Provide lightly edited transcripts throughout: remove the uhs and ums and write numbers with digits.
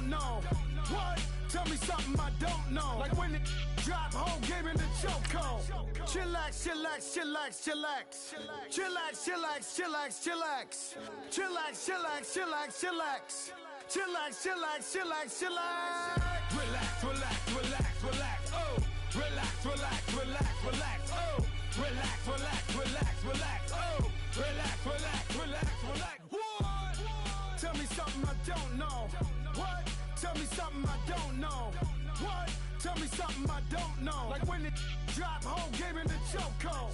don't know. What? Tell me something I don't know. Like when it drop home, game in the chokehold. Chillax, chillax, chillax, chillax. Chillax, chillax, chillax, chillax. Chillax, chillax, chillax, chillax. Chillax, chillax, chillax, chillax. Relax, relax, relax, relax. Oh, relax, relax, relax, relax. Oh, relax, relax, relax, relax. Oh, relax, relax, relax, relax. What? Tell me something I don't know. What? Tell me something I don't know. What? Tell me something I don't know. Like when it drop home, game in the chokehold.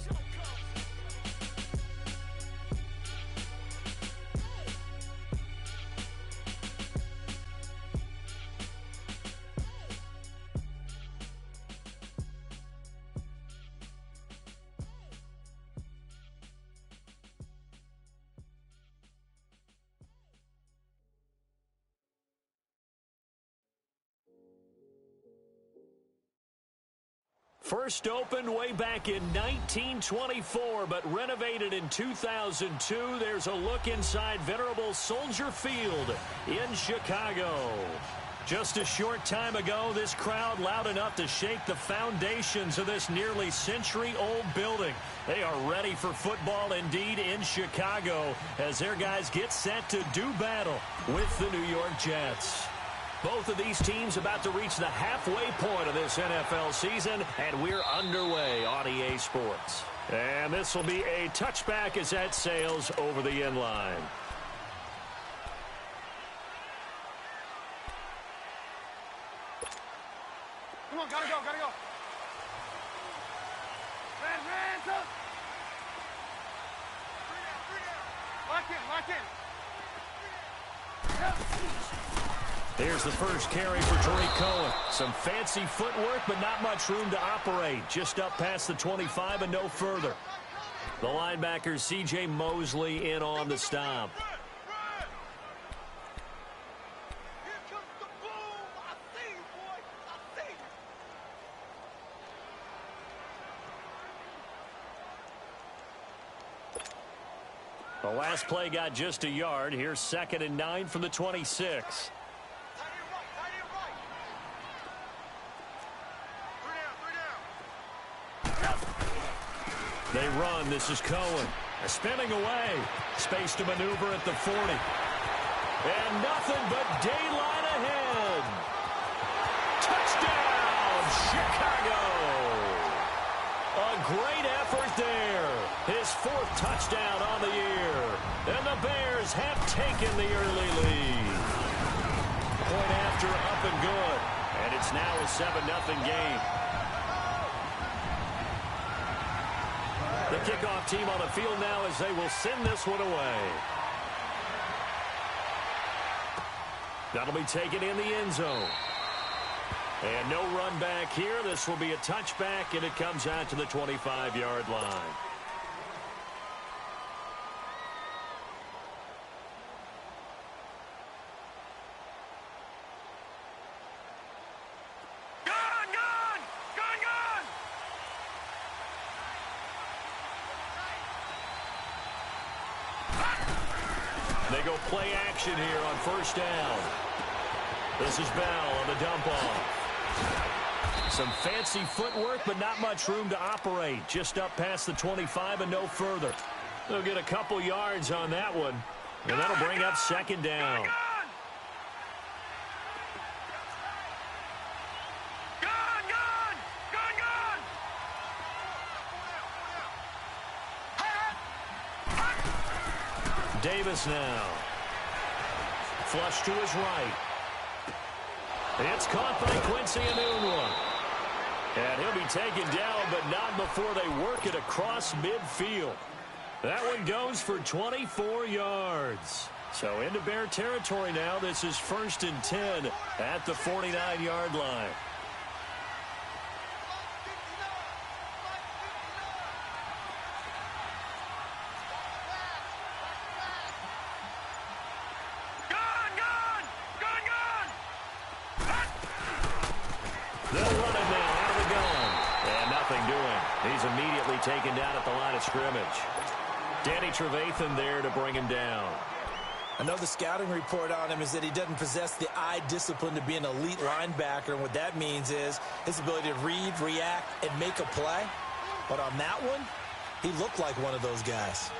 First opened way back in 1924, but renovated in 2002. There's a look inside venerable Soldier Field in Chicago. Just a short time ago, this crowd loud enough to shake the foundations of this nearly century-old building. They are ready for football indeed in Chicago as their guys get set to do battle with the New York Jets. Both of these teams about to reach the halfway point of this NFL season, and we're underway on EA Sports. And this will be a touchback as that sails over the end line. Come on, gotta go, gotta go. Hands up. Lock in, lock in. Here's the first carry for Tariq Cohen. Some fancy footwork, but not much room to operate. Just up past the 25 and no further. The linebacker, C.J. Mosley, in on the stop. The last play got just a yard. Here's 2nd and 9 from the 26. They run. This is Cohen. Spinning away. Space to maneuver at the 40. And nothing but daylight ahead. Touchdown, Chicago. A great effort there. His 4th touchdown on the year. And the Bears have taken the early lead. Point after up and good. And it's now a 7-0 game. The kickoff team on the field now as they will send this one away. That'll be taken in the end zone. And no run back here. This will be a touchback, and it comes out to the 25-yard line. They go play action here on first down. This is Bell on the dump off. Some fancy footwork, but not much room to operate. Just up past the 25 and no further. They'll get a couple yards on that one, and that'll bring up 2nd down. Davis now. Flush to his right. It's caught by Quincy Enunwa. And he'll be taken down, but not before they work it across midfield. That one goes for 24 yards. So into Bear territory now. This is 1st and 10 at the 49-yard line. Taken down at the line of scrimmage. Danny Trevathan there to bring him down. I know the scouting report on him is that he doesn't possess the eye discipline to be an elite linebacker. And what that means is his ability to read, react, and make a play. But on that one, he looked like one of those guys.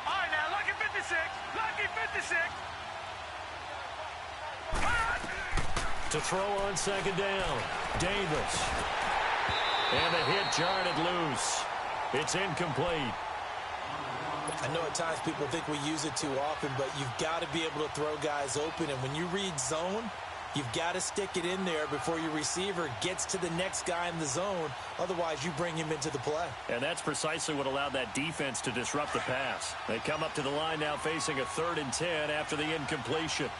All right, now, lucky 56. Lucky 56. To throw on second down, Davis. And the hit jarred it loose. It's incomplete. I know at times people think we use it too often, but you've got to be able to throw guys open. And when you read zone, you've got to stick it in there before your receiver gets to the next guy in the zone. Otherwise, you bring him into the play. And that's precisely what allowed that defense to disrupt the pass. They come up to the line now facing a 3rd and 10 after the incompletion.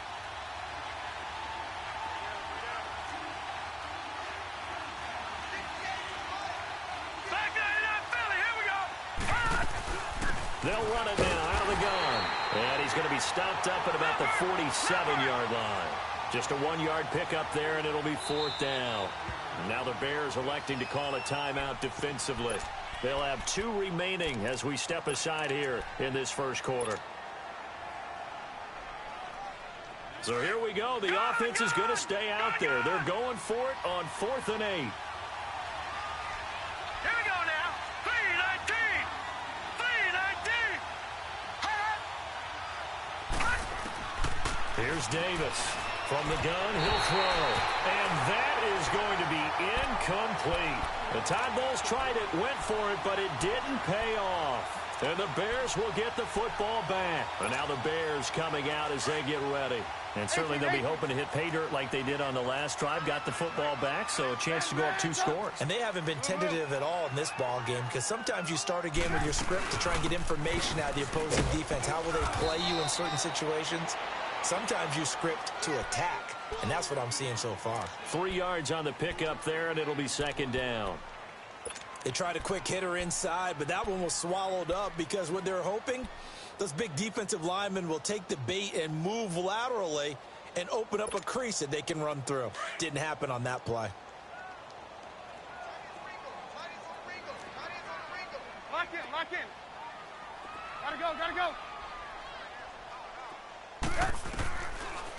They'll run it now out of the gun. And he's going to be stopped up at about the 47-yard line. Just a 1-yard pickup there, and it'll be 4th down. Now the Bears electing to call a timeout defensively. They'll have 2 remaining as we step aside here in this first quarter. So here we go. The offense is going to stay out there. They're going for it on 4th and 8. Here's Davis. From the gun, he'll throw. And that is going to be incomplete. The Tide Bulls tried it, went for it, but it didn't pay off. And the Bears will get the football back. And now the Bears coming out as they get ready. And certainly they'll be hoping to hit pay dirt like they did on the last drive. Got the football back, so a chance to go up 2 scores. And they haven't been tentative at all in this ball game, because sometimes you start a game with your script to try and get information out of the opposing defense. How will they play you in certain situations? Sometimes you script to attack, and that's what I'm seeing so far. 3 yards on the pickup there, and it'll be 2nd down. They tried a quick hitter inside, but that one was swallowed up because what they're hoping, those big defensive linemen will take the bait and move laterally and open up a crease that they can run through. Didn't happen on that play. Lock in, lock in. Gotta go, gotta go.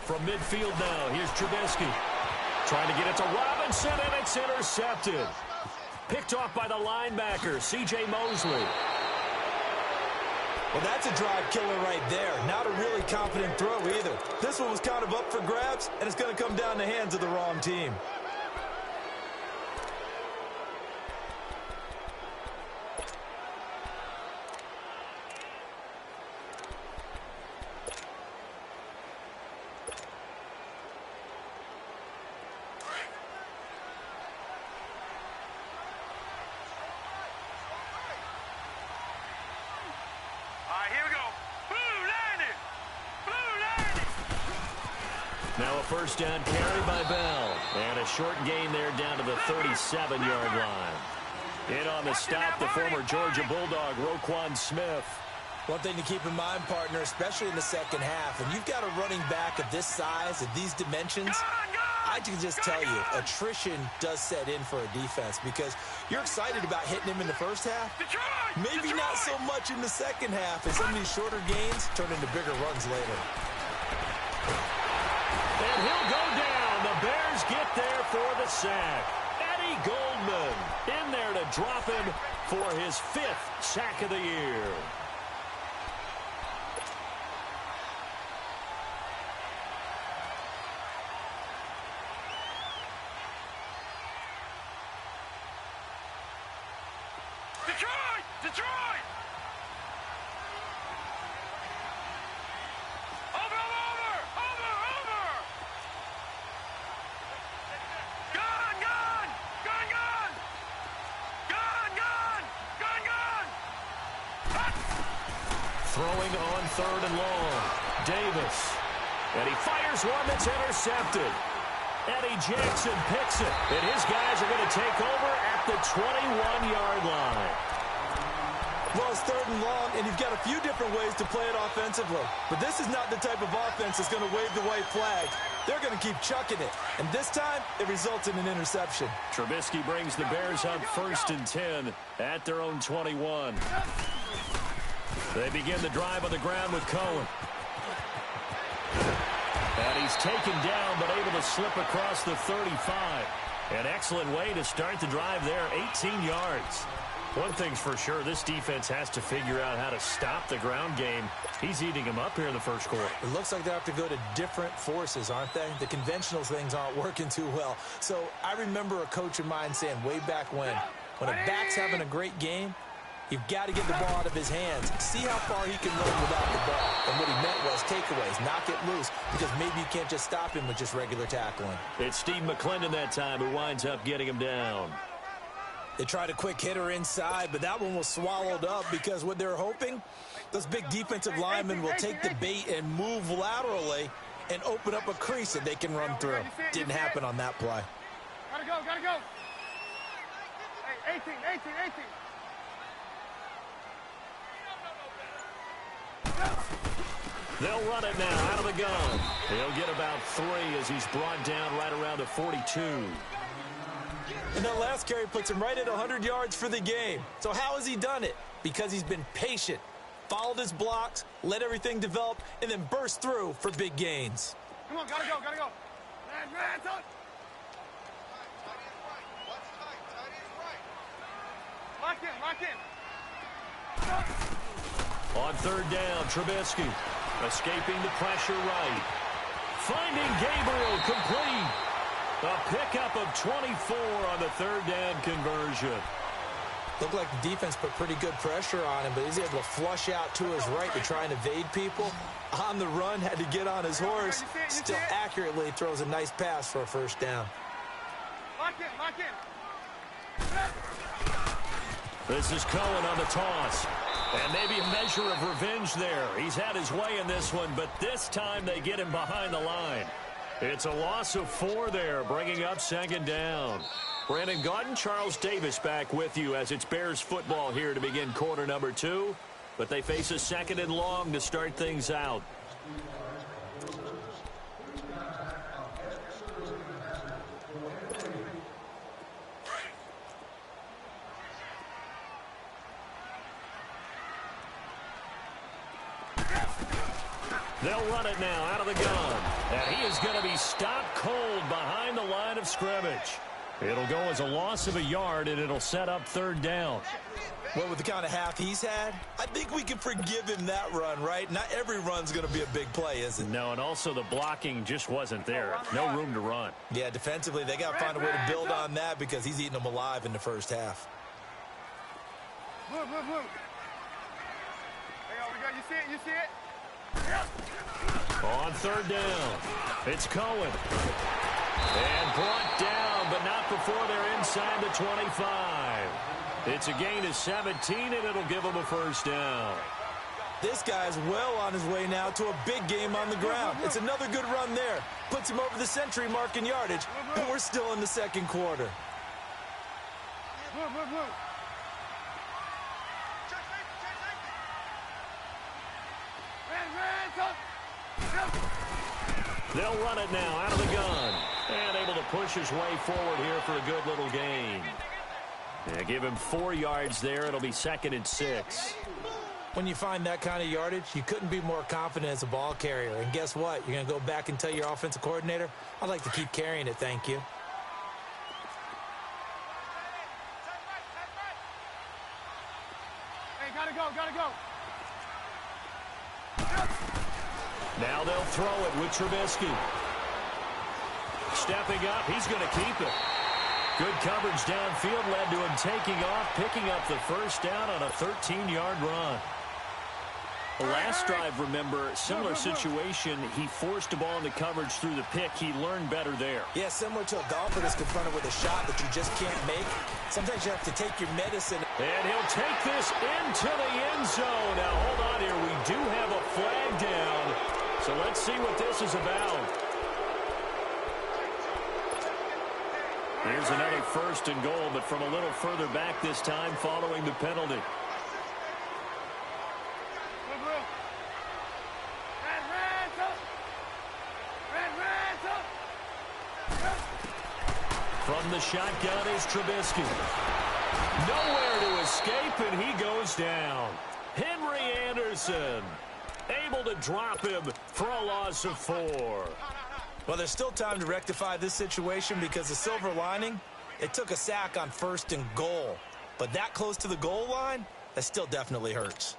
From midfield now, here's Trubisky. Trying to get it to Robinson, and it's intercepted. Picked off by the linebacker, C.J. Mosley. Well, that's a drive killer right there. Not a really confident throw either. This one was kind of up for grabs, and it's going to come down the hands of the wrong team. Now a first down carry by Bell. And a short gain there down to the 37-yard line. In on the stop, the former Georgia Bulldog, Roquan Smith. One thing to keep in mind, partner, especially in the second half, when you've got a running back of this size, of these dimensions, I can just tell you, attrition does set in for a defense because you're excited about hitting him in the first half. Maybe not so much in the second half as some of these shorter gains turn into bigger runs later. And he'll go down. The Bears get there for the sack. Eddie Goldman in there to drop him for his 5th sack of the year. Detroit! Detroit! Over! Gun! Throwing on 3rd and long. Davis. And he fires one that's intercepted. Eddie Jackson picks it. And his guys are going to take over at the 21-yard line. Well, it's 3rd and long, and you've got a few different ways to play it offensively. But this is not the type of offense that's going to wave the white flag. They're going to keep chucking it. And this time, it results in an interception. Trubisky brings the Bears up 1st and 10 at their own 21. They begin the drive on the ground with Cohen. And he's taken down, but able to slip across the 35. An excellent way to start the drive there, 18 yards. One thing's for sure, this defense has to figure out how to stop the ground game. He's eating them up here in the first quarter. It looks like they have to go to different forces, aren't they? The conventional things aren't working too well. So I remember a coach of mine saying way back when a back's having a great game, you've got to get the ball out of his hands. See how far he can run without the ball. And what he meant was takeaways, knock it loose, because maybe you can't just stop him with just regular tackling. It's Steve McClendon that time who winds up getting him down. They tried a quick hitter inside, but that one was swallowed up because what they're hoping, those big defensive linemen will take the bait and move laterally and open up a crease that they can run through. Didn't happen on that play. Gotta go, gotta go. Hey, 18. They'll run it now out of the gun. He'll get about 3 as he's brought down right around the 42. And that last carry puts him right at 100 yards for the game. So how has he done it? Because he's been patient, followed his blocks, let everything develop, and then burst through for big gains. Come on, gotta go. Hands up. Lock in. On third down, Trubisky escaping the pressure right. Finding Gabriel complete. A pickup of 24 on the third down conversion. Looked like the defense put pretty good pressure on him, but he's able to flush out to his right to try and evade people. On the run, had to get on his horse. Still accurately throws a nice pass for a first down. Lock in. This is Cohen on the toss. And maybe a measure of revenge there. He's had his way in this one, but this time they get him behind the line. It's a loss of 4 there, bringing up second down. Brandon Gaudin, Charles Davis back with you as it's Bears football here to begin quarter number 2. But they face a second and long to start things out. They'll run it now out of the gun. And he is going to be stopped cold behind the line of scrimmage. It'll go as a loss of a yard, and it'll set up third down. Well, with the kind of half he's had, I think we can forgive him that run, right? Not every run's going to be a big play, is it? No, and also the blocking just wasn't there. No room to run. Yeah, defensively, they got to find a way to build on that because he's eating them alive in the first half. Move. There we go. You see it? On third down, it's Cohen. And brought down, but not before they're inside the 25. It's a gain of 17, and it'll give them a first down. This guy's well on his way now to a big game on the ground. It's another good run there. Puts him over the century mark in yardage, and we're still in the second quarter. They'll run it now out of the gun. And able to push his way forward here for a good little gain. Yeah, give him 4 yards there. It'll be second and 6. When you find that kind of yardage, you couldn't be more confident as a ball carrier. And guess what? You're going to go back and tell your offensive coordinator, I'd like to keep carrying it, thank you. Hey, gotta go. Now they'll throw it with Trubisky. Stepping up, he's going to keep it. Good coverage downfield led to him taking off, picking up the first down on a 13-yard run. The last drive, remember, similar situation. He forced the ball into coverage through the pick. He learned better there. Yeah, similar to a golfer that's confronted with a shot that you just can't make. Sometimes you have to take your medicine. And he'll take this into the end zone. Now, hold on here. We do have a flag down. So let's see what this is about. Here's another first and goal, but from a little further back this time following the penalty. From the shotgun is Trubisky. Nowhere to escape, and he goes down. Henry Anderson able to drop him for a loss of 4. Well, there's still time to rectify this situation because the silver lining, it took a sack on 1st and goal. But that close to the goal line, that still definitely hurts.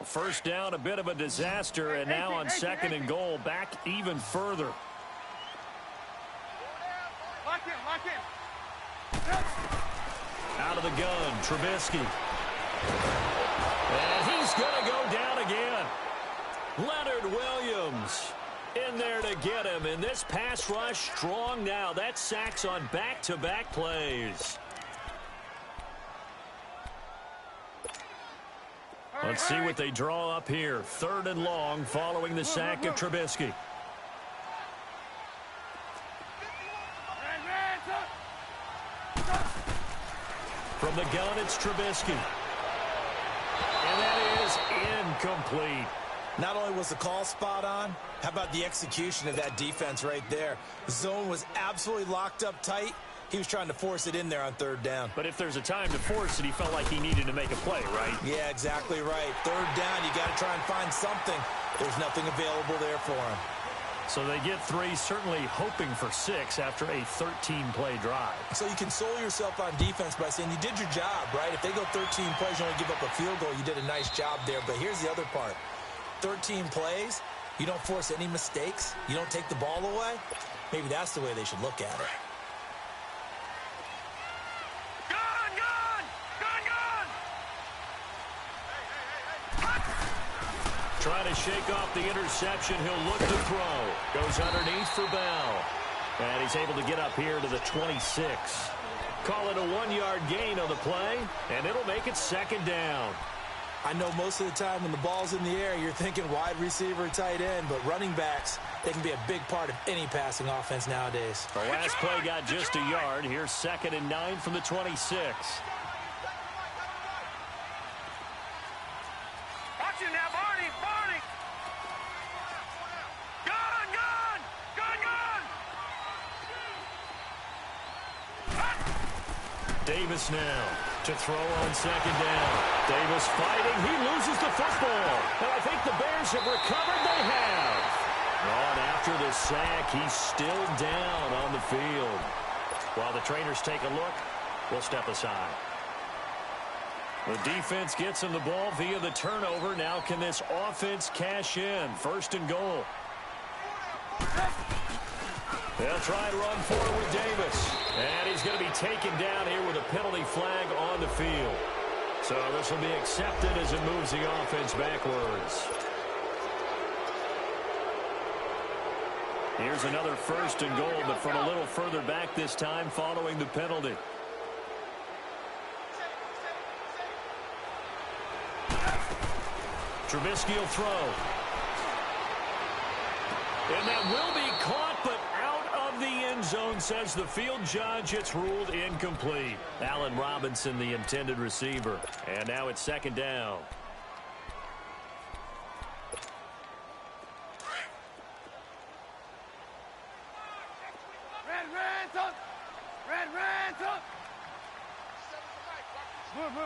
First down, a bit of a disaster, and now on 2nd and goal, back even further. Out of the gun, Trubisky. And he's going to go down again. Leonard Williams in there to get him. And this pass rush strong now. That's sacks on back-to-back plays. Let's see what they draw up here. 3rd and long following the sack of Trubisky. From the gun, it's Trubisky. And that is incomplete. Not only was the call spot on, how about the execution of that defense right there? The zone was absolutely locked up tight. He was trying to force it in there on 3rd down. But if there's a time to force it, he felt like he needed to make a play, right? Yeah, exactly right. 3rd down, you got to try and find something. There's nothing available there for him. So they get 3, certainly hoping for 6 after a 13-play drive. So you console yourself on defense by saying you did your job, right? If they go 13 plays, you only give up a field goal, you did a nice job there. But here's the other part. 13 plays, you don't force any mistakes, you don't take the ball away. Maybe that's the way they should look at it. Trying to shake off the interception. He'll look to throw. Goes underneath for Bell. And he's able to get up here to the 26. Call it a 1-yard gain on the play, and it'll make it 2nd down. I know most of the time when the ball's in the air, you're thinking wide receiver, tight end, but running backs, they can be a big part of any passing offense nowadays. The last play got just a yard. Here's 2nd and 9 from the 26. Davis now to throw on 2nd down. Davis fighting. He loses the football. And I think the Bears have recovered. They have. And after the sack, he's still down on the field. While the trainers take a look, we'll step aside. The defense gets him the ball via the turnover. Now can this offense cash in? 1st and goal. They'll try and run forward with Davis. And he's going to be taken down here with a penalty flag on the field. So this will be accepted as it moves the offense backwards. Here's another 1st and goal, but from a little further back this time following the penalty. Trubisky will throw. And that will be caught, but out of the end zone, says the field judge. It's ruled incomplete. Allen Robinson, the intended receiver. And now it's 2nd down.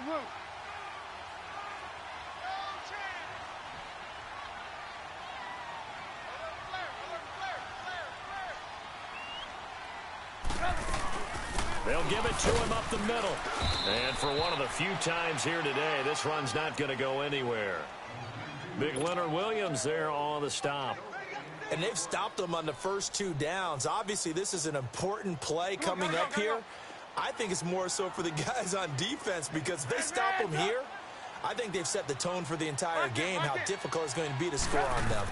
Move. They'll give it to him up the middle. And for one of the few times here today, this run's not going to go anywhere. Big Leonard Williams there on the stop. And they've stopped them on the first 2 downs. Obviously, this is an important play coming up here. I think it's more so for the guys on defense because if they stop them here, I think they've set the tone for the entire game, how difficult it's going to be to score on them.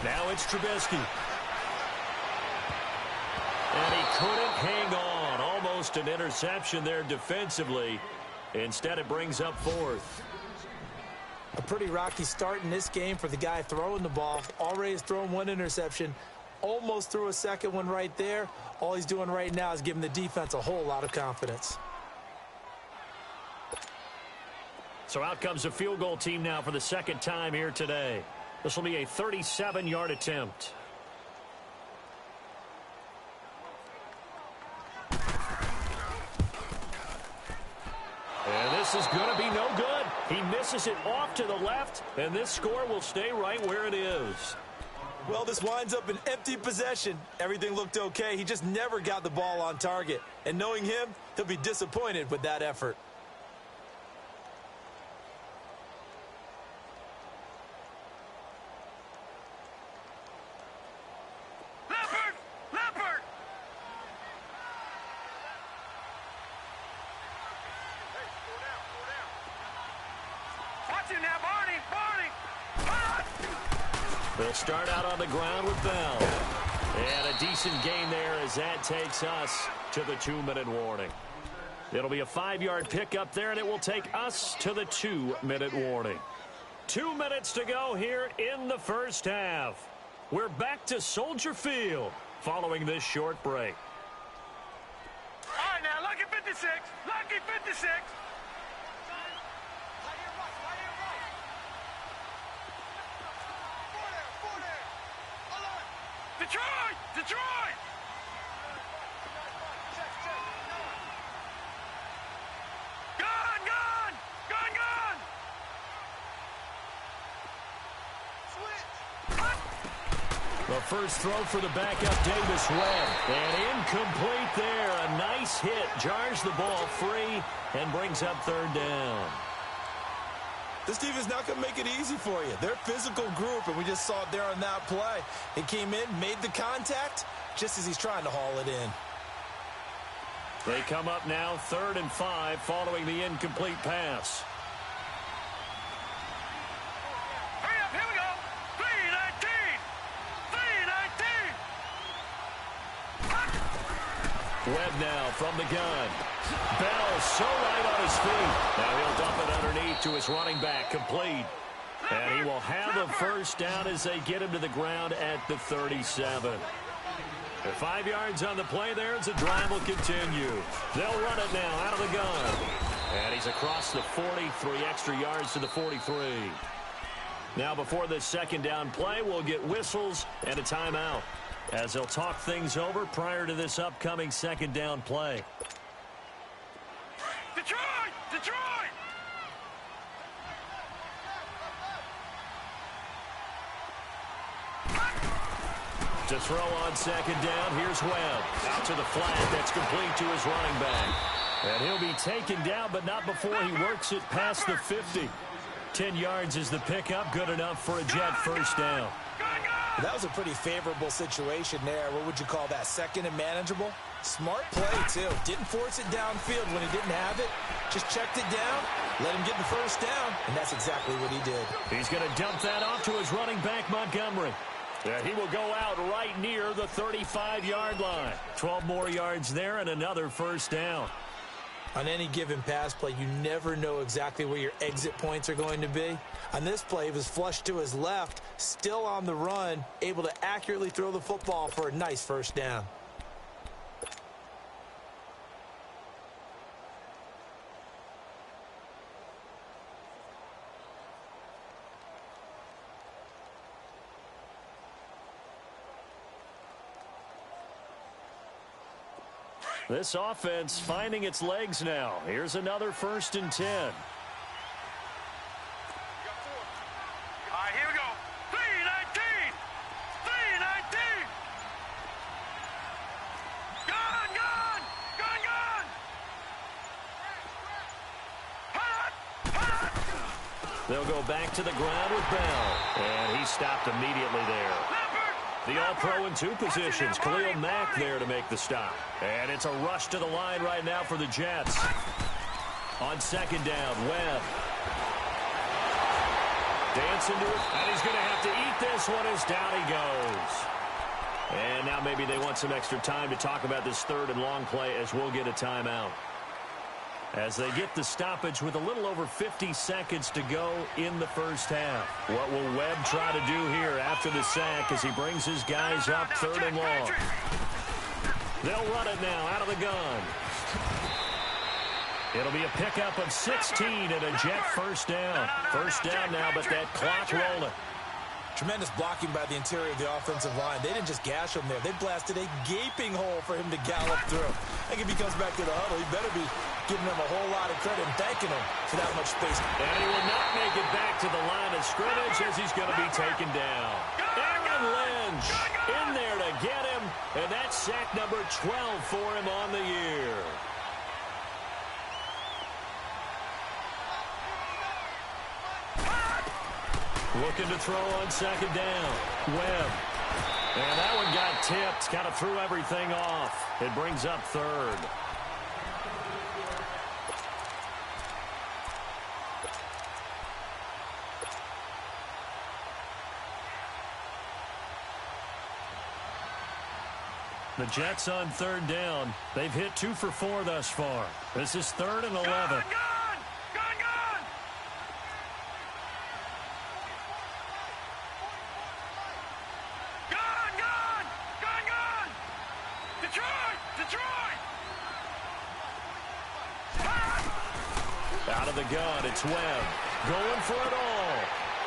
Now it's Trubisky. And he couldn't hang on. Almost an interception there defensively. Instead, it brings up 4th. A pretty rocky start in this game for the guy throwing the ball. Already has thrown 1 interception. Almost threw a second one right there. All he's doing right now is giving the defense a whole lot of confidence. So out comes the field goal team now for the 2nd time here today. This will be a 37-yard attempt. And this is going to be no good. He misses it off to the left, and this score will stay right where it is. Well, this winds up an empty possession. Everything looked okay. He just never got the ball on target. And knowing him, he'll be disappointed with that effort. They'll start out on the ground with Bell. And a decent gain there as that takes us to the 2-minute warning. It'll be a 5-yard pickup there, and it will take us to the 2-minute warning. 2 minutes to go here in the first half. We're back to Soldier Field following this short break. All right, now, lucky 56. Lucky 56. Detroit! Detroit! Gone! Gone! Gone! Gone! Switch! The first throw for the backup, Davis Webb. And incomplete there. A nice hit. Jars the ball free and brings up third down. This defense is not going to make it easy for you. They're a physical group, and we just saw it there on that play. He came in, made the contact, just as he's trying to haul it in. They come up now 3rd and 5 following the incomplete pass. Hurry up, here we go. 3-19. 3-19. Webb now from the gun. Bell so light on his feet. Now he'll dump it underneath to his running back, complete. And he will have a first down as they get him to the ground at the 37. At 5 yards on the play there as the drive will continue. They'll run it now out of the gun. And he's across the 40, 3 extra yards to the 43. Now before this second down play, we'll get whistles and a timeout as they'll talk things over prior to this upcoming second down play. Detroit! Detroit! To throw on second down, here's Webb. Out to the flat, that's complete to his running back. And he'll be taken down, but not before he works it past the 50. 10 yards is the pickup, good enough for a Jet first down. That was a pretty favorable situation there. What would you call that? Second and manageable? Smart play, too. Didn't force it downfield when he didn't have it. Just checked it down, let him get the first down, and that's exactly what he did. He's going to dump that off to his running back, Montgomery. And he will go out right near the 35-yard line. 12 more yards there and another first down. On any given pass play, you never know exactly where your exit points are going to be. On this play, he was flushed to his left, still on the run, able to accurately throw the football for a nice first down. This offense finding its legs now. Here's another 1st and 10. All right, here we go. 3-19. 3-19. Gone, gone. Gone, gone. Hot. They'll go back to the ground with Bell. And he stopped immediately there. The All-Pro in 2 positions. Khalil Mack there to make the stop. And it's a rush to the line right now for the Jets. On second down, Webb. Dancing to it, and he's going to have to eat this one as down he goes. And now maybe they want some extra time to talk about this 3rd and long play as we'll get a timeout. As they get the stoppage with a little over 50 seconds to go in the first half. What will Webb try to do here after the sack as he brings his guys up 3rd and long? They'll run it now out of the gun. It'll be a pickup of 16 and a Jet first down. First down now, but that clock rolling. Tremendous blocking by the interior of the offensive line. They didn't just gash him there. They blasted a gaping hole for him to gallop through. I think if he comes back to the huddle, he better be giving them a whole lot of credit and thanking them for that much space. And he will not make it back to the line of scrimmage as he's going to be taken down. Aaron Lynch in there to get him, and that's sack number 12 for him on the year. Looking to throw on second down. Webb. And that one got tipped. Kind of threw everything off. It brings up third. The Jets on third down. They've hit 2 for 4 thus far. This is 3rd and 11. Out of the gun, it's Webb. Going for it all.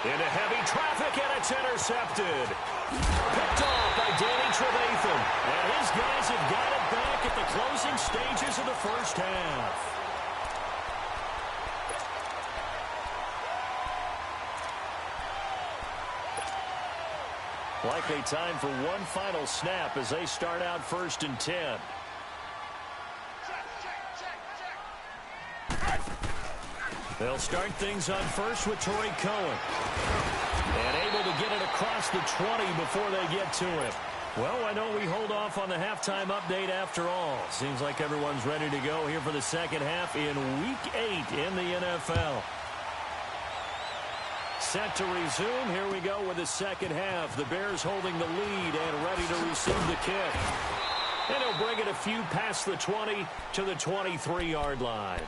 Into heavy traffic, and it's intercepted. Picked off by Danny Trevathan. And his guys have got it back at the closing stages of the first half. Likely time for one final snap as they start out 1st and 10. They'll start things on first with Torrey Cohen. And able to get it across the 20 before they get to him. Well, I know we hold off on the halftime update after all. Seems like everyone's ready to go here for the second half in Week 8 in the NFL. Set to resume. Here we go with the second half. The Bears holding the lead and ready to receive the kick. And he'll bring it a few past the 20 to the 23-yard line.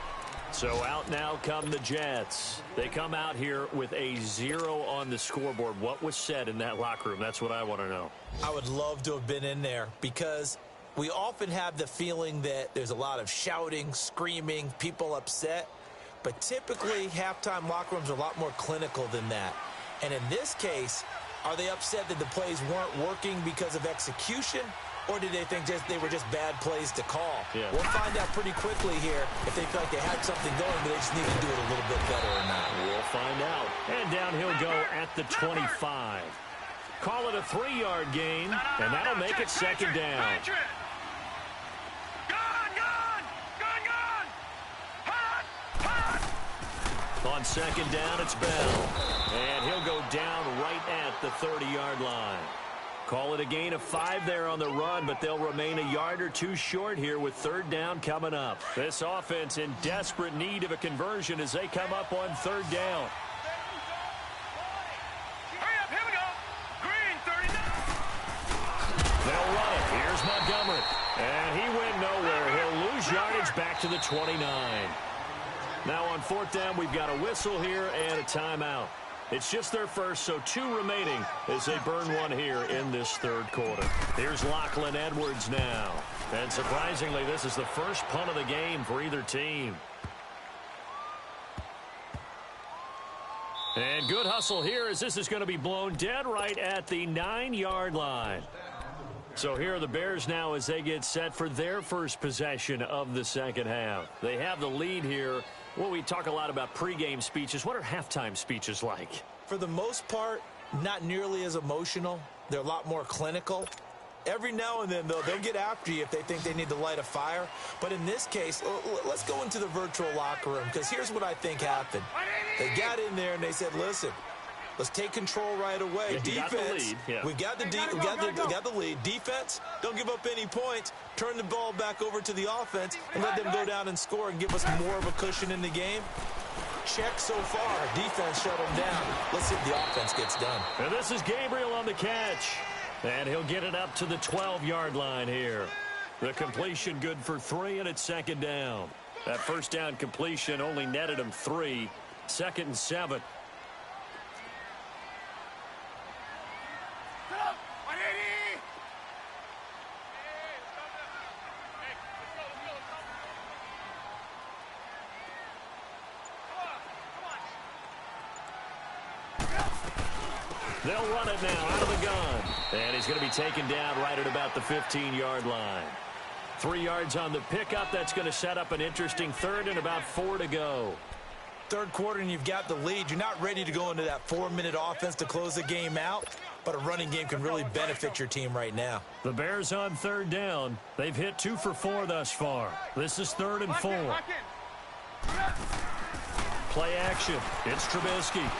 So out now come the Jets. They come out here with a 0 on the scoreboard. What was said in that locker room? That's what I want to know. I would love to have been in there because we often have the feeling that there's a lot of shouting, screaming, people upset. But typically, halftime locker rooms are a lot more clinical than that. And in this case, are they upset that the plays weren't working because of execution? Or did they think they were just bad plays to call? Yeah. We'll find out pretty quickly here if they feel like they had something going, but they just need to do it a little bit better or not. We'll find out. And down he'll go at the 25. Call it a 3-yard gain, and that'll make it second down. On second down, it's Bell. And he'll go down right at the 30-yard line. Call it a gain of 5 there on the run, but they'll remain a yard or 2 short here with third down coming up. This offense in desperate need of a conversion as they come up on third down. Hurry up, here we go. Green, 39. They'll run it. Here's Montgomery. And he went nowhere. He'll lose yardage back to the 29. Now on fourth down, we've got a whistle here and a timeout. It's just their first, so 2 remaining as they burn one here in this third quarter. Here's Lachlan Edwards now. And surprisingly, this is the first punt of the game for either team. And good hustle here as this is going to be blown dead right at the 9-yard line. So here are the Bears now as they get set for their first possession of the second half. They have the lead here. Well, we talk a lot about pregame speeches. What are halftime speeches like? For the most part, not nearly as emotional. They're a lot more clinical. Every now and then, though, they'll get after you if they think they need to light a fire. But in this case, let's go into the virtual locker room, because here's what I think happened. They got in there and they said, listen, let's take control right away. Yeah, defense, we got the lead. Defense, don't give up any points. Turn the ball back over to the offense and let them go down and score and give us more of a cushion in the game. Check so far. Defense shut them down. Let's see if the offense gets done. And this is Gabriel on the catch. And he'll get it up to the 12-yard line here. The completion good for 3, and it's second down. That first down completion only netted him 3. 2nd and 7. They'll run it now out of the gun. And he's going to be taken down right at about the 15-yard line. 3 yards on the pickup. That's going to set up an interesting third and about 4 to go. Third quarter and you've got the lead. You're not ready to go into that 4-minute offense to close the game out, but a running game can really benefit your team right now. The Bears on third down. They've hit 2 for 4 thus far. This is 3rd and 4. Play action. It's Trubisky.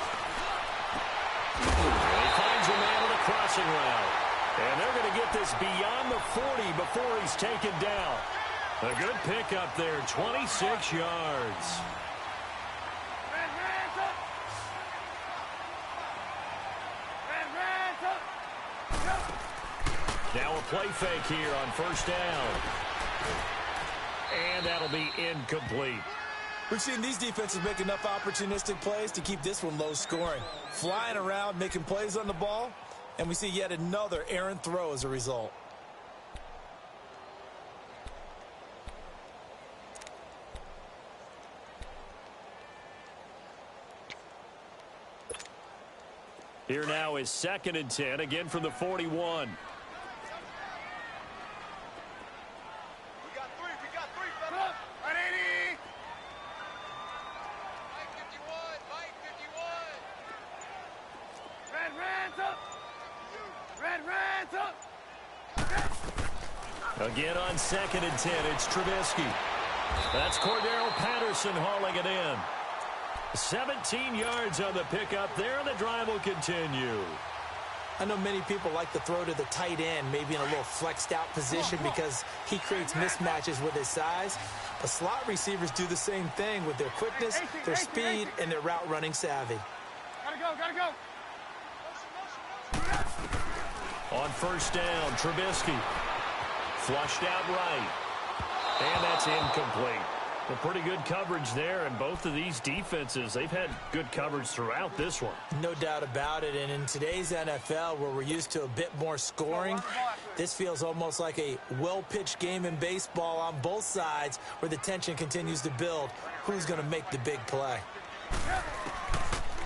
And he finds a man on a crossing route. And they're going to get this beyond the 40 before he's taken down. A good pickup there, 26 yards. Now a play fake here on first down. And that'll be incomplete. We've seen these defenses make enough opportunistic plays to keep this one low scoring. Flying around, making plays on the ball, and we see yet another errant throw as a result. Here now is 2nd and 10, again from the 41. Again on 2nd and 10, it's Trubisky. That's Cordero Patterson hauling it in. 17 yards on the pickup there, and the drive will continue. I know many people like to throw to the tight end, maybe in a little flexed out position because he creates mismatches with his size. But slot receivers do the same thing with their quickness, their speed, and their route running savvy. Gotta go. On first down, Trubisky. Flushed out right. And that's incomplete. A pretty good coverage there, and both of these defenses, they've had good coverage throughout this one. No doubt about it, and in today's NFL, where we're used to a bit more scoring, this feels almost like a well-pitched game in baseball on both sides where the tension continues to build. Who's going to make the big play?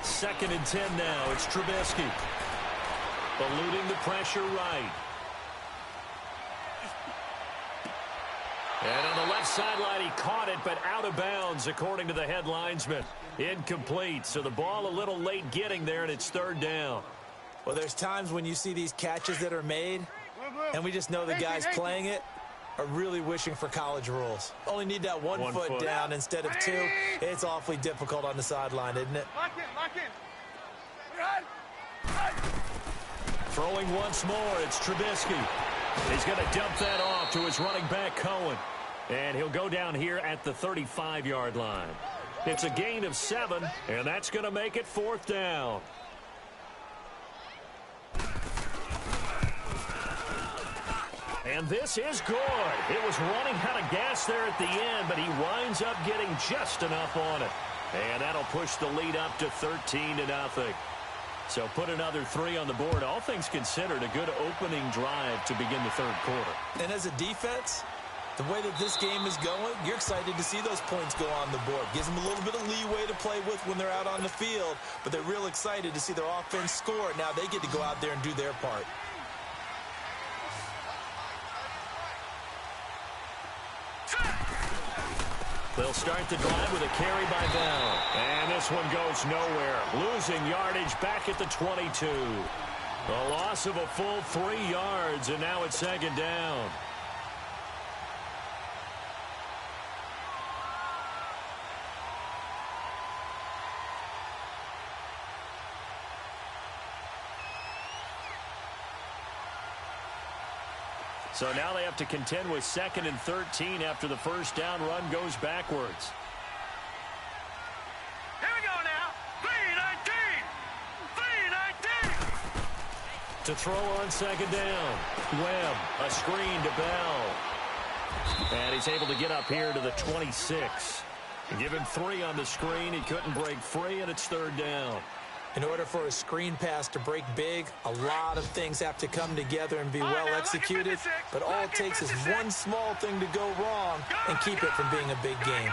2nd and 10 now. It's Trubisky. Eluding the pressure right. And on the left sideline, he caught it, but out of bounds, according to the head linesman. Incomplete, so the ball a little late getting there, and it's 3rd down. Well, there's times when you see these catches that are made, and we just know the guys playing it are really wishing for college rules. Only need that one foot down instead of 2. It's awfully difficult on the sideline, isn't it? Lock in. Throwing once more, it's Trubisky. He's going to dump that off to his running back, Cohen. And he'll go down here at the 35-yard line. It's a gain of 7, and that's going to make it 4th down. And this is good. It was running out of gas there at the end, but he winds up getting just enough on it. And that'll push the lead up to 13-0. So put another 3 on the board. All things considered, a good opening drive to begin the 3rd quarter. And as a defense, the way that this game is going, you're excited to see those points go on the board. Gives them a little bit of leeway to play with when they're out on the field, but they're real excited to see their offense score. Now they get to go out there and do their part. They'll start the drive with a carry by Bell. And this one goes nowhere. Losing yardage back at the 22. A loss of a full 3 yards, and now it's 2nd down. So now they have to contend with 2nd and 13 after the first down run goes backwards. Here we go now. 3-19. To throw on 2nd down. Webb, a screen to Bell. And he's able to get up here to the 26. Give him 3 on the screen. He couldn't break free, and it's 3rd down. In order for a screen pass to break big, a lot of things have to come together and be well executed. But all it takes is one small thing to go wrong and keep it from being a big game.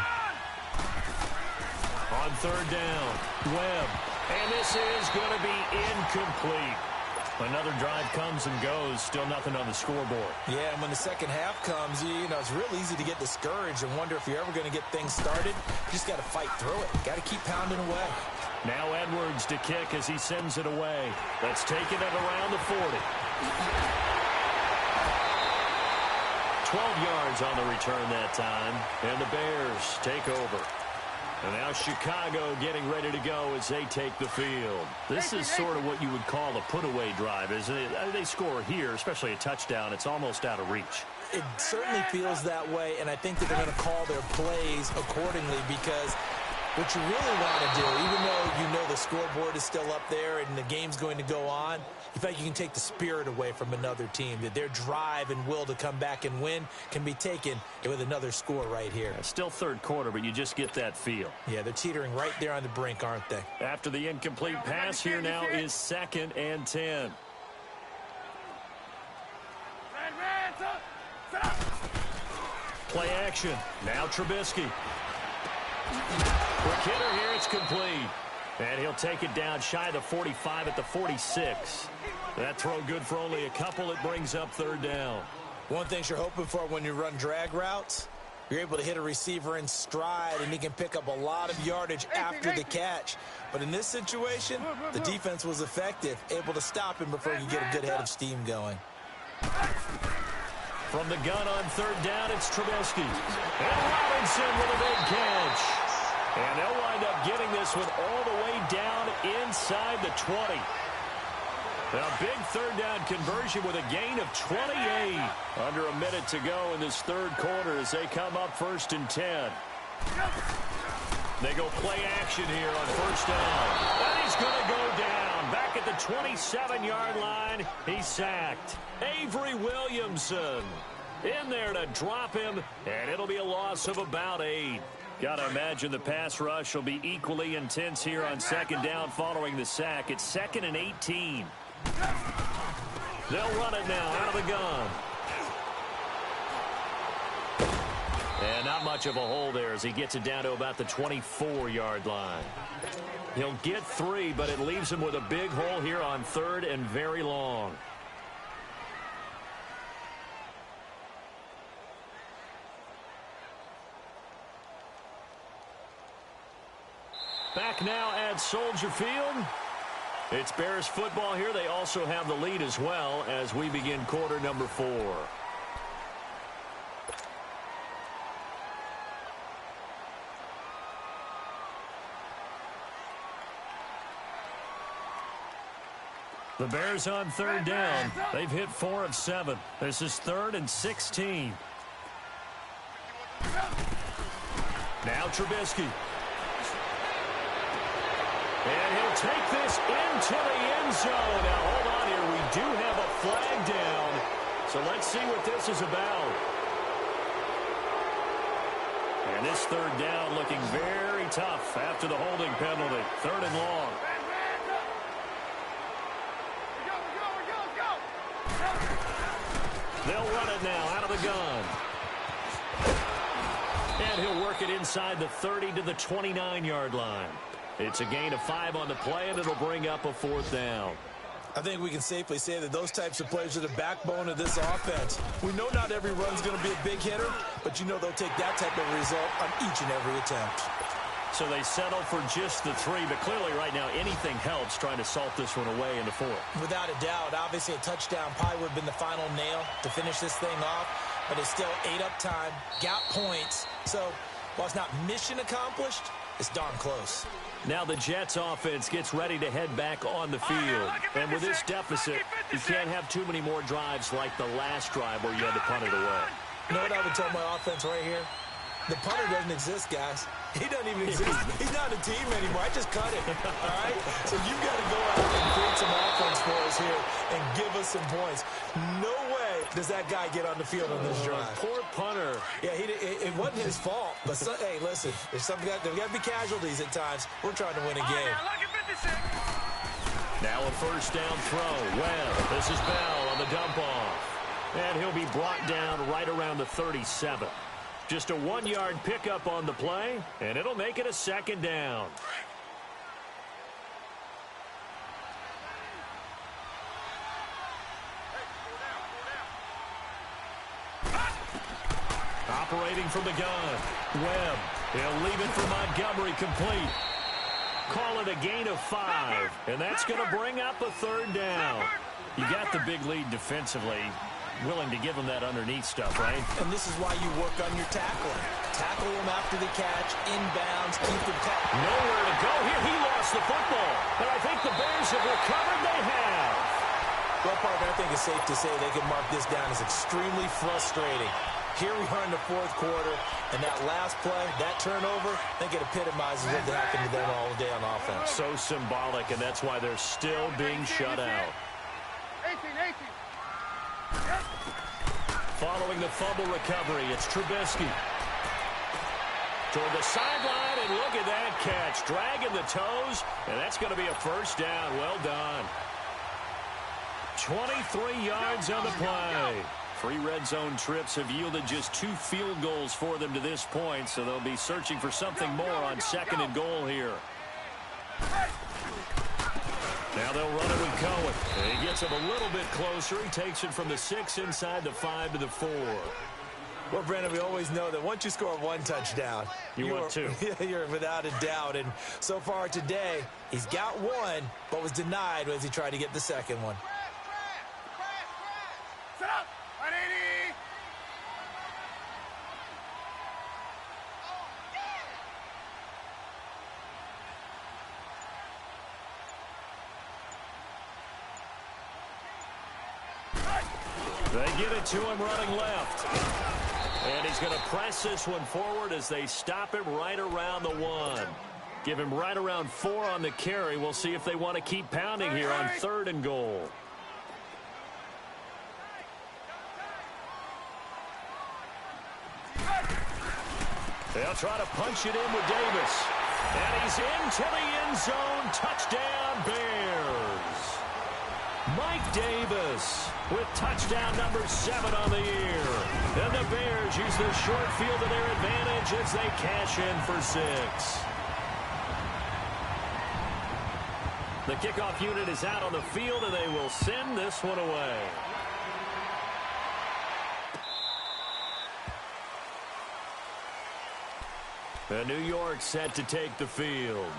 On 3rd down, Webb. And this is going to be incomplete. Another drive comes and goes, still nothing on the scoreboard. Yeah, and when the second half comes, you know, it's real easy to get discouraged and wonder if you're ever going to get things started. You just got to fight through it. Got to keep pounding away. Now Edwards to kick as he sends it away. Let's take it at around the 40. 12 yards on the return that time, and the Bears take over. And now Chicago getting ready to go as they take the field. This is sort of what you would call a put-away drive, isn't it? They score here, especially a touchdown. It's almost out of reach. It certainly feels that way, and I think that they're going to call their plays accordingly because what you really want to do, even though you know the scoreboard is still up there and the game's going to go on, in fact, you can take the spirit away from another team, that their drive and will to come back and win can be taken with another score right here. Yeah, still third quarter, but you just get that feel. Yeah, they're teetering right there on the brink, aren't they? After the incomplete pass, here now is 2nd and 10. Play action. Now Trubisky. Quick hitter here, it's complete. And he'll take it down shy of the 45 at the 46. That throw good for only a couple. It brings up 3rd down. One thing you're hoping for when you run drag routes, you're able to hit a receiver in stride, and he can pick up a lot of yardage after the catch. But in this situation, the defense was effective, able to stop him before you get a good head of steam going. From the gun on 3rd down, it's Trubisky. And Robinson with a big catch. And they'll wind up getting this one all the way down inside the 20. A big 3rd down conversion with a gain of 28. Under a minute to go in this 3rd quarter as they come up 1st and 10. They go play action here on 1st down. And he's going to go down. Back at the 27-yard line, he's sacked. Avery Williamson in there to drop him, and it'll be a loss of about 8. Got to imagine the pass rush will be equally intense here on 2nd down following the sack. It's 2nd and 18. They'll run it now out of the gun. And not much of a hole there as he gets it down to about the 24-yard line. He'll get 3, but it leaves him with a big hole here on 3rd and very long. Back now at Soldier Field. It's Bears football here. They also have the lead as well as we begin quarter number 4. The Bears on 3rd down. They've hit 4 of 7. This is 3rd and 16. Now Trubisky. And he'll take this into the end zone. Now, hold on here. We do have a flag down. So let's see what this is about. And this 3rd down looking very tough after the holding penalty. 3rd and long. They'll run it now out of the gun. And he'll work it inside the 30 to the 29-yard line. It's a gain of 5 on the play, and it'll bring up a 4th down. I think we can safely say that those types of plays are the backbone of this offense. We know not every run's going to be a big hitter, but you know they'll take that type of result on each and every attempt. So they settle for just the 3, but clearly right now anything helps trying to salt this one away in the 4th. Without a doubt, obviously a touchdown probably would have been the final nail to finish this thing off, but it's still 8 up time, got points. So while it's not mission accomplished, it's darn close. Now the Jets offense gets ready to head back on the field. And with this deficit, you can't have too many more drives like the last drive where you had to punt it away. You know what I would tell my offense right here? The punter doesn't exist, guys. He doesn't even exist. He's not a team anymore. I just cut him. All right? So you've got to go out and create some offense for us here and give us some points. No way does that guy get on the field on this drive. Poor punter. Yeah, it wasn't his fault. But, hey, listen, there's got to be casualties at times. We're trying to win a game. Now a 1st down throw. Well, this is Bell on the dump off. And he'll be brought down right around the 37. Just a 1-yard pickup on the play, and it'll make it a 2nd down. operating from the gun. Webb, he'll leave it for Montgomery, complete. Call it a gain of 5, and that's going to bring up a third down. You got the big lead defensively. Willing to give them that underneath stuff, right? And this is why you work on your tackling. Tackle them after the catch, inbounds, keep them caught. Nowhere to go here. He lost the football. And I think the Bears have recovered. They have. Well, partner, I think it's safe to say they can mark this down as extremely frustrating. Here we are in the fourth quarter, and that last play, that turnover, I think it epitomizes what happened to them all day on offense. So symbolic, and that's why they're still being shut out. 18. Following the fumble recovery, it's Trubisky. Toward the sideline, and look at that catch. Dragging the toes, and that's going to be a first down. Well done. 23 yards on the play. 3 red zone trips have yielded just 2 field goals for them to this point, so they'll be searching for something more on second and goal here. Now they'll run it with Cohen. And he gets him a little bit closer. He takes it from the 6 inside the 5 to the 4. Well, Brandon, we always know that once you score 1 touchdown, you want 2. You're without a doubt. And so far today, he's got 1, but was denied as he tried to get the second one. Set up. 180. They get it to him running left. And he's going to press this one forward as they stop him right around the 1. Give him right around 4 on the carry. We'll see if they want to keep pounding here on 3rd and goal. They'll try to punch it in with Davis. And he's into the end zone. Touchdown, Bears. Mike Davis with touchdown number 7 on the year. And the Bears use the short field to their advantage as they cash in for 6. The kickoff unit is out on the field, and they will send this one away. And New York set to take the field.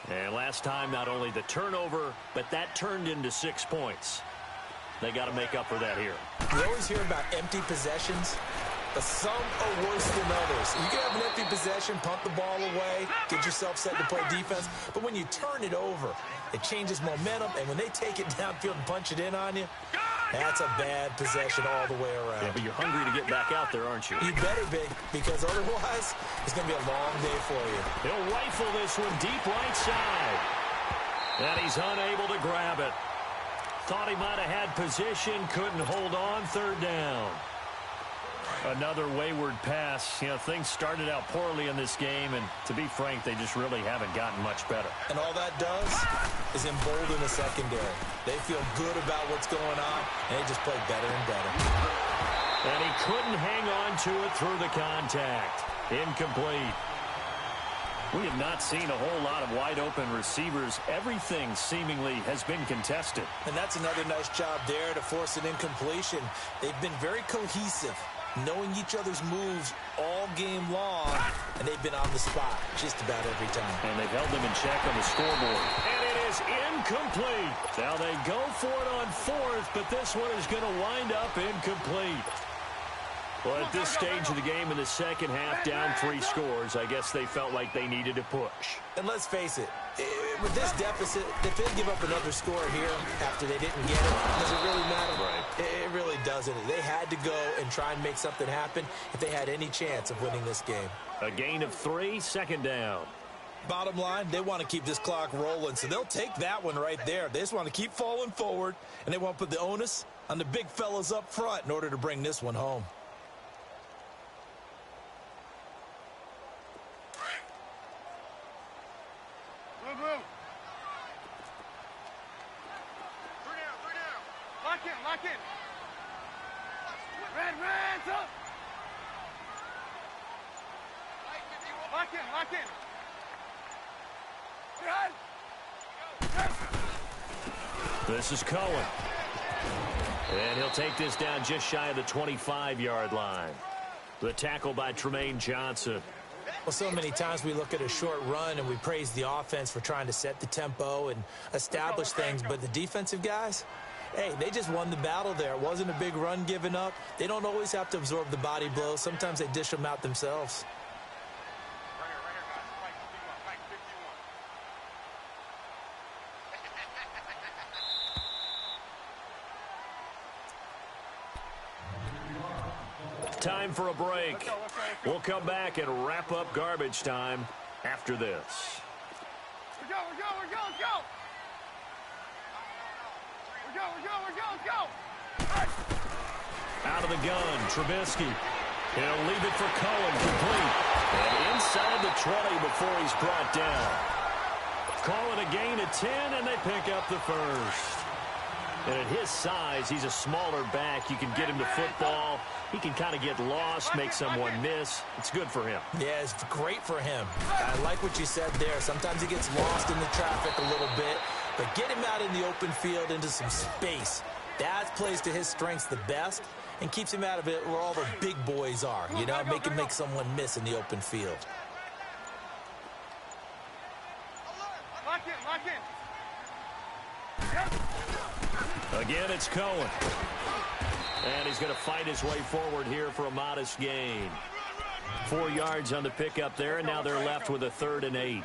And last time, not only the turnover, but that turned into 6 points. They got to make up for that here. We always hear about empty possessions, but some are worse than others. You can have an empty possession, punt the ball away, get yourself set to play defense, but when you turn it over, it changes momentum, and when they take it downfield and punch it in on you, that's a bad possession all the way around. Yeah, but you're hungry to get back out there, aren't you? You better be, because otherwise, it's going to be a long day for you. He'll rifle this one deep right side. And he's unable to grab it. Thought he might have had position, couldn't hold on, 3rd down. Another wayward pass. You know, things started out poorly in this game, and to be frank, they just really haven't gotten much better. And all that does is embolden the secondary. They feel good about what's going on, and they just play better and better. And he couldn't hang on to it through the contact. Incomplete. We have not seen a whole lot of wide-open receivers. Everything seemingly has been contested. And that's another nice job there to force an incompletion. They've been very cohesive, knowing each other's moves all game long, and they've been on the spot just about every time. And they've held them in check on the scoreboard. And it is incomplete. Now they go for it on 4th, but this one is going to wind up incomplete. Well, at this stage of the game in the second half, down 3 scores, I guess they felt like they needed to push. And let's face it, with this deficit, if they give up another score here after they didn't get it, does it really matter? Right. It really doesn't. They had to go and try and make something happen if they had any chance of winning this game. A gain of 3, 2nd down. Bottom line, they want to keep this clock rolling, so they'll take that one right there. They just want to keep falling forward, and they want to put the onus on the big fellas up front in order to bring this one home. Lock in. Red, up. Lock in. This is Cohen. And he'll take this down just shy of the 25-yard line. The tackle by Tremaine Johnson. Well, so many times we look at a short run and we praise the offense for trying to set the tempo and establish things, but the defensive guys, hey, they just won the battle there. It wasn't a big run given up. They don't always have to absorb the body blows. Sometimes they dish them out themselves. Time for a break. We'll come back and wrap up garbage time after this. We're go. Out of the gun, Trubisky. He'll leave it for Cohen, complete. And inside the 20 before he's brought down. Call it a gain of 10, and they pick up the first. And at his size, he's a smaller back. You can get him to football. He can kind of get lost, make someone miss. It's good for him. Yeah, it's great for him. I like what you said there. Sometimes he gets lost in the traffic a little bit, but get him out in the open field into some space. That plays to his strengths the best and keeps him out of it where all the big boys are, you know, make someone miss in the open field. Lock in. Again, it's Cohen. And he's going to fight his way forward here for a modest gain. 4 yards on the pickup there, and now they're left with a 3rd and 8.